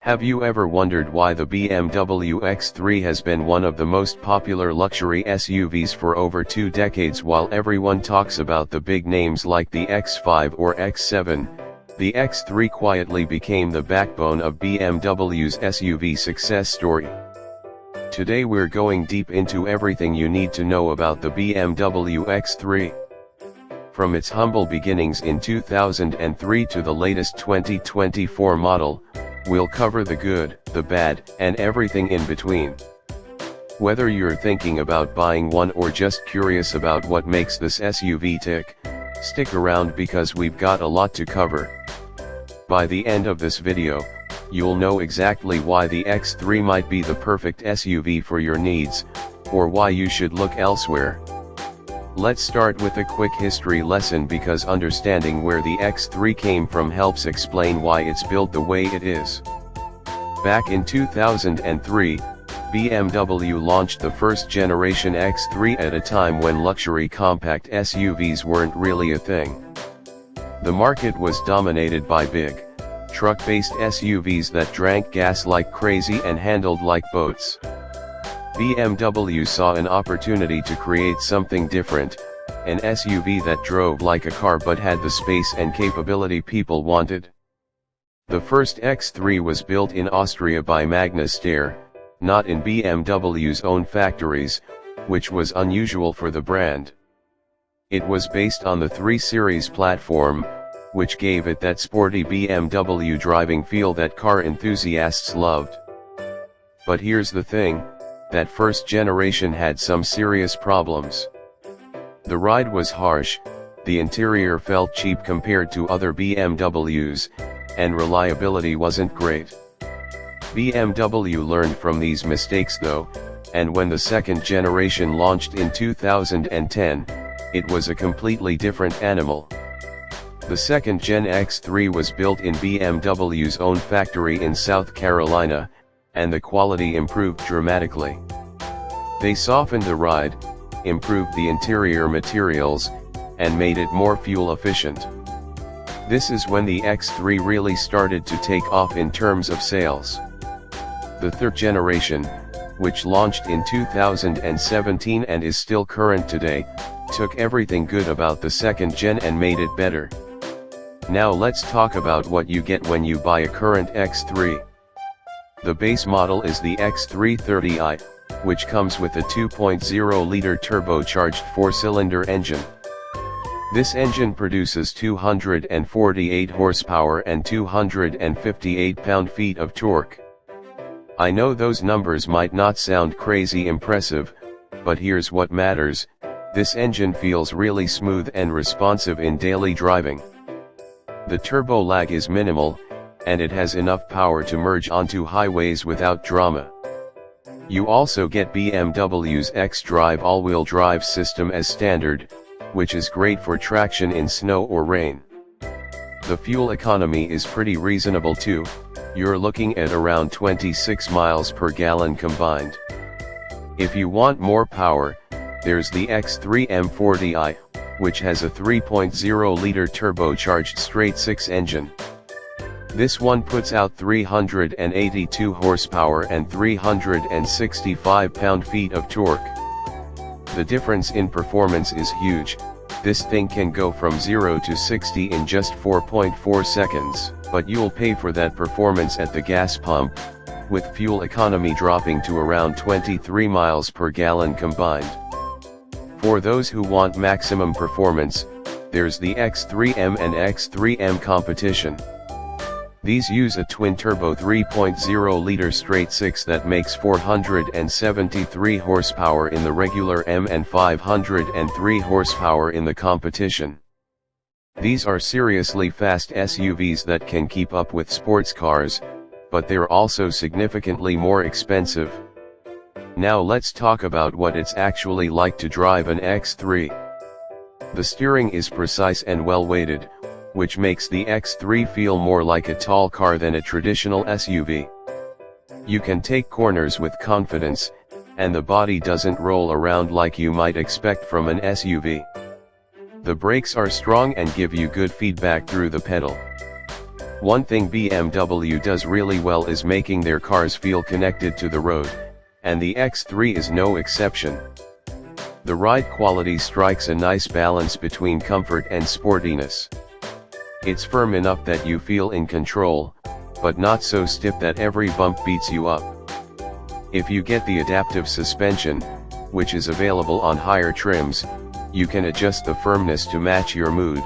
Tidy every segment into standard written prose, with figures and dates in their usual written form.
Have you ever wondered why the BMW X3 has been one of the most popular luxury SUVs for over 2 decades? While everyone talks about the big names like the X5 or X7, the X3 quietly became the backbone of BMW's SUV success story. Today we're going deep into everything you need to know about the BMW X3. From its humble beginnings in 2003 to the latest 2024 model, we'll cover the good, the bad, and everything in between. Whether you're thinking about buying one or just curious about what makes this SUV tick, stick around because we've got a lot to cover. By the end of this video, you'll know exactly why the X3 might be the perfect SUV for your needs, or why you should look elsewhere. Let's start with a quick history lesson because understanding where the X3 came from helps explain why it's built the way it is. Back in 2003, BMW launched the first generation X3 at a time when luxury compact SUVs weren't really a thing. The market was dominated by big, truck-based SUVs that drank gas like crazy and handled like boats. BMW saw an opportunity to create something different, an SUV that drove like a car but had the space and capability people wanted. The first X3 was built in Austria by Magna Steyr, not in BMW's own factories, which was unusual for the brand. It was based on the 3 Series platform, which gave it that sporty BMW driving feel that car enthusiasts loved. But here's the thing, that first generation had some serious problems. The ride was harsh, the interior felt cheap compared to other BMWs, and reliability wasn't great. BMW learned from these mistakes though, and when the second generation launched in 2010, it was a completely different animal. The second Gen X3 was built in BMW's own factory in South Carolina, and the quality improved dramatically. They softened the ride, improved the interior materials, and made it more fuel efficient. This is when the X3 really started to take off in terms of sales. The third generation, which launched in 2017 and is still current today, took everything good about the second gen and made it better. Now let's talk about what you get when you buy a current X3. The base model is the X330i, which comes with a 2.0-liter turbocharged 4-cylinder engine. This engine produces 248 horsepower and 258 pound-feet of torque. I know those numbers might not sound crazy impressive, but here's what matters: this engine feels really smooth and responsive in daily driving. The turbo lag is minimal, and it has enough power to merge onto highways without drama. You also get BMW's xDrive all-wheel drive system as standard, which is great for traction in snow or rain. The fuel economy is pretty reasonable too, you're looking at around 26 miles per gallon combined. If you want more power, there's the X3 M40i, which has a 3.0-liter turbocharged straight-six engine. This one puts out 382 horsepower and 365 pound-feet of torque. The difference in performance is huge. This thing can go from 0 to 60 in just 4.4 seconds, but you'll pay for that performance at the gas pump, with fuel economy dropping to around 23 miles per gallon combined. For those who want maximum performance, there's the X3M and X3M competition. These use a twin-turbo 3.0-liter straight-six that makes 473 horsepower in the regular M and 503 horsepower in the competition. These are seriously fast SUVs that can keep up with sports cars, but they're also significantly more expensive. Now let's talk about what it's actually like to drive an X3. The steering is precise and well-weighted, which makes the X3 feel more like a tall car than a traditional SUV. You can take corners with confidence, and the body doesn't roll around like you might expect from an SUV. The brakes are strong and give you good feedback through the pedal. One thing BMW does really well is making their cars feel connected to the road, and the X3 is no exception. The ride quality strikes a nice balance between comfort and sportiness. It's firm enough that you feel in control, but not so stiff that every bump beats you up. If you get the adaptive suspension, which is available on higher trims, you can adjust the firmness to match your mood.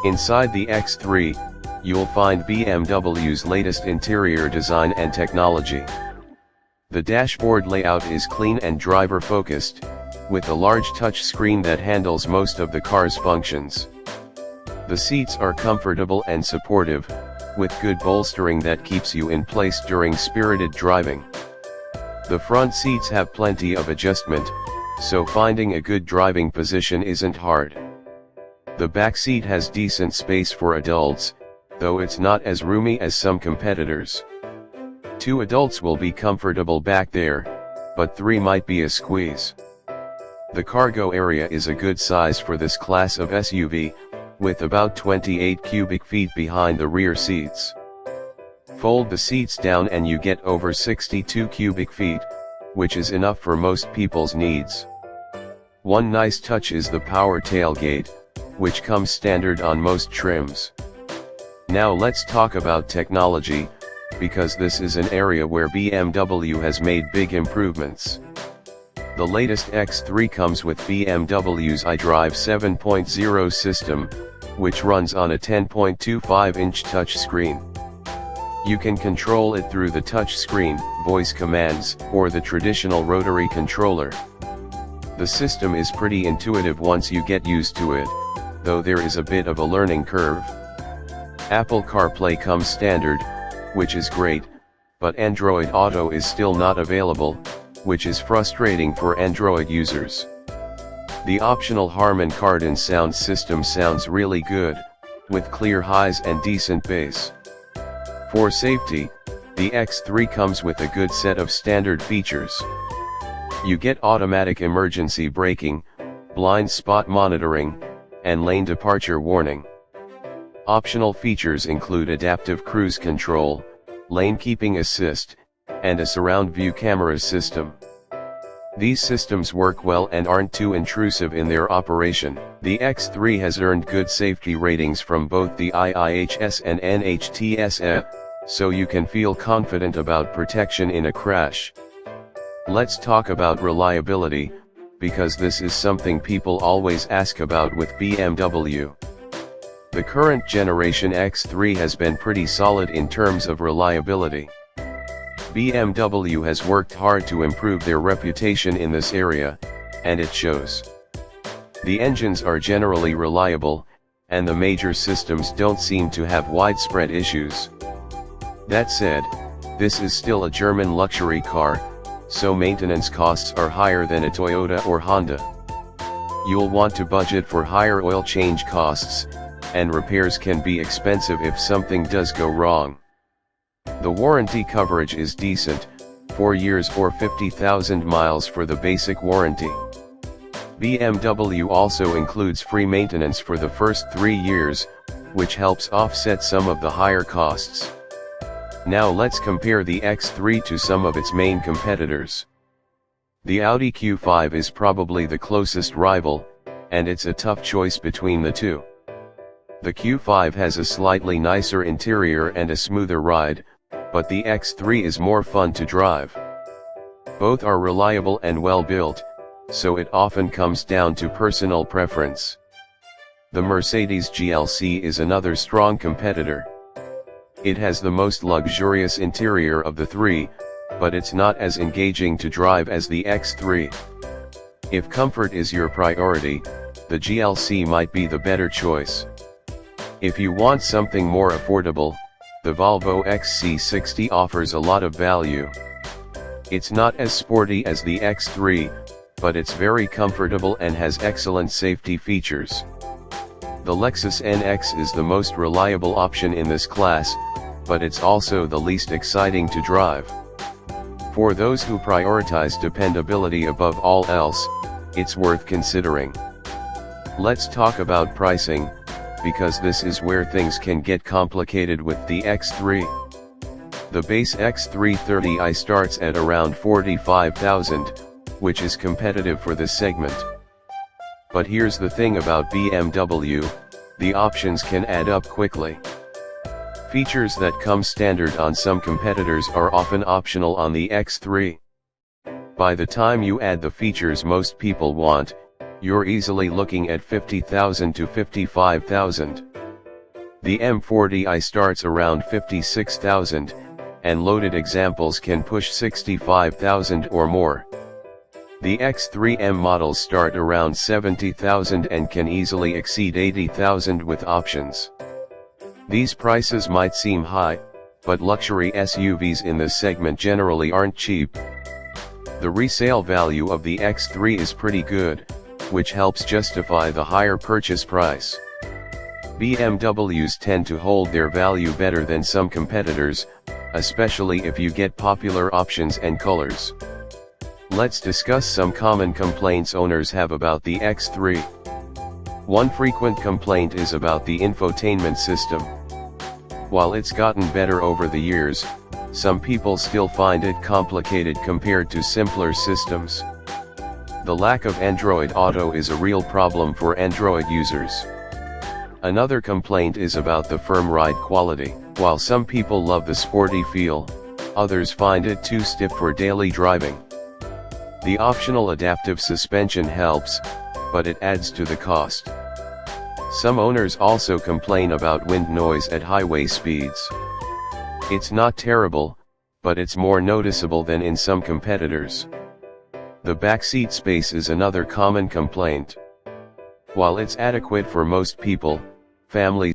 Inside the X3, you'll find BMW's latest interior design and technology. The dashboard layout is clean and driver-focused, with a large touch screen that handles most of the car's functions. The seats are comfortable and supportive, with good bolstering that keeps you in place during spirited driving. The front seats have plenty of adjustment, so finding a good driving position isn't hard. The back seat has decent space for adults, though it's not as roomy as some competitors. 2 adults will be comfortable back there, but 3 might be a squeeze. The cargo area is a good size for this class of SUV, with about 28 cubic feet behind the rear seats. Fold the seats down and you get over 62 cubic feet, which is enough for most people's needs. One nice touch is the power tailgate, which comes standard on most trims. Now let's talk about technology, because this is an area where BMW has made big improvements. The latest X3 comes with BMW's iDrive 7.0 system, which runs on a 10.25-inch touchscreen. You can control it through the touchscreen, voice commands, or the traditional rotary controller. The system is pretty intuitive once you get used to it, though there is a bit of a learning curve. Apple CarPlay comes standard, which is great, but Android Auto is still not available, which is frustrating for Android users. The optional Harman Kardon sound system sounds really good, with clear highs and decent bass. For safety, the X3 comes with a good set of standard features. You get automatic emergency braking, blind spot monitoring, and lane departure warning. Optional features include adaptive cruise control, lane keeping assist, and a surround view camera system. These systems work well and aren't too intrusive in their operation. The X3 has earned good safety ratings from both the IIHS and NHTSA, so you can feel confident about protection in a crash. Let's talk about reliability, because this is something people always ask about with BMW. The current generation X3 has been pretty solid in terms of reliability. BMW has worked hard to improve their reputation in this area, and it shows. The engines are generally reliable, and the major systems don't seem to have widespread issues. That said, this is still a German luxury car, so maintenance costs are higher than a Toyota or Honda. You'll want to budget for higher oil change costs, and repairs can be expensive if something does go wrong. The warranty coverage is decent, 4 years or 50,000 miles for the basic warranty. BMW also includes free maintenance for the first 3 years, which helps offset some of the higher costs. Now let's compare the X3 to some of its main competitors. The Audi Q5 is probably the closest rival, and it's a tough choice between the two. The Q5 has a slightly nicer interior and a smoother ride, but the X3 is more fun to drive. Both are reliable and well built, so it often comes down to personal preference. The Mercedes GLC is another strong competitor. It has the most luxurious interior of the three, but it's not as engaging to drive as the X3. If comfort is your priority, the GLC might be the better choice. If you want something more affordable, the Volvo XC60 offers a lot of value. It's not as sporty as the X3, but it's very comfortable and has excellent safety features. The Lexus NX is the most reliable option in this class, but it's also the least exciting to drive. For those who prioritize dependability above all else, it's worth considering. Let's talk about pricing. because this is where things can get complicated with the X3. The base X3 30i starts at around 45,000, which is competitive for this segment. But here's the thing about BMW, the options can add up quickly. Features that come standard on some competitors are often optional on the X3. By the time you add the features most people want, you're easily looking at 50,000 to 55,000. The M40i starts around 56,000, and loaded examples can push 65,000 or more. The X3M models start around 70,000 and can easily exceed 80,000 with options. These prices might seem high, but luxury SUVs in this segment generally aren't cheap. The resale value of the X3 is pretty good, which helps justify the higher purchase price. BMWs tend to hold their value better than some competitors, especially if you get popular options and colors. Let's discuss some common complaints owners have about the X3. One frequent complaint is about the infotainment system. While it's gotten better over the years, some people still find it complicated compared to simpler systems. The lack of Android Auto is a real problem for Android users. Another complaint is about the firm ride quality. While some people love the sporty feel, others find it too stiff for daily driving. The optional adaptive suspension helps, but it adds to the cost. Some owners also complain about wind noise at highway speeds. It's not terrible, but it's more noticeable than in some competitors. The backseat space is another common complaint. While it's adequate for most people, families